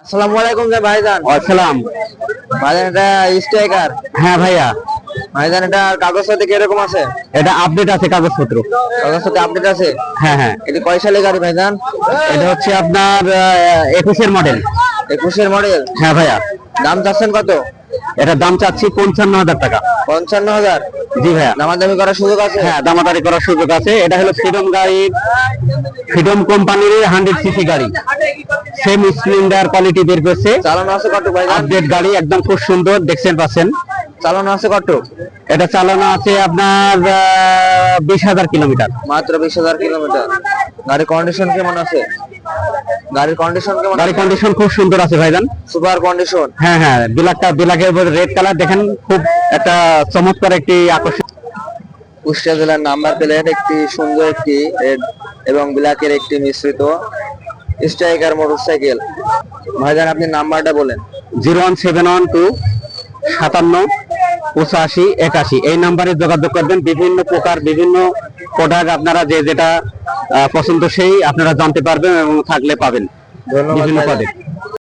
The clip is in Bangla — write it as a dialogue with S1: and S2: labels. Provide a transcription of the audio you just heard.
S1: আসসালামু আলাইকুম ভাইজান।
S2: আসসালাম।
S1: ভাইজান এটা স্ট্রাইকার?
S2: হ্যাঁ ভাইয়া।
S1: ভাইজান এটা কাগজপত্র কিরকম আছে?
S2: এটা আপডেট আছে কাগজপত্র।
S1: কাগজপত্র আপডেট আছে?
S2: হ্যাঁ হ্যাঁ।
S1: এটা কয় সালের গাড়ি ভাইজান?
S2: এটা হচ্ছে আপনার 21-এর মডেল।
S1: 21-এর মডেল?
S2: হ্যাঁ ভাইয়া।
S1: দাম চাচ্ছেন কত?
S2: এটা দাম চাচ্ছি 55,000 টাকা।
S1: 55,000?
S2: জি ভাইয়া।
S1: দামাদামি করার সুযোগ আছে?
S2: হ্যাঁ, দামাদারি করার সুযোগ আছে। এটা হলো ফ্রিডম গাড়ির, ফ্রিডম কোম্পানির 100cc গাড়ি। সেম স্প্লেন্ডার কোয়ালিটি বের করছে।
S1: চালানো আছে কত ভাইজান?
S2: আপডেট গাড়ি, একদম খুব সুন্দর, দেখছেন পাচ্ছেন।
S1: চালানো আছে কত?
S2: এটা চালানো আছে আপনার 20,000 কিলোমিটার।
S1: মাত্র 20,000 কিলোমিটার। গাড়ির কন্ডিশন কেমন আছে? গাড়ির কন্ডিশন কেমন?
S2: গাড়ির কন্ডিশন খুব সুন্দর আছে ভাইজান।
S1: Super condition?
S2: হ্যাঁ হ্যাঁ। ব্ল্যাকের রেড কালার দেখেন, খুব একটা চমৎকার একটি আকর্ষণ।
S1: কুষ্টিয়া জেলার নাম্বার প্লেট একটি সুন্দর একটি রেড এবং ব্ল্যাকের একটি মিশ্রিত স্ট্রাইকার মোটরসাইকেল। ভাইজান আপনি নাম্বারটা বলেন।
S2: 0175785 এই নাম্বারে যোগাযোগ করবেন। বিভিন্ন প্রকার, বিভিন্ন প্রোডাক্ট আপনারা যেটা পছন্দ সেই আপনারা জানতে পারবেন এবং থাকলে পাবেন।
S1: ধন্যবাদ
S2: বিভিন্ন
S1: ভাইজান।
S2: প্রোডাক্ট।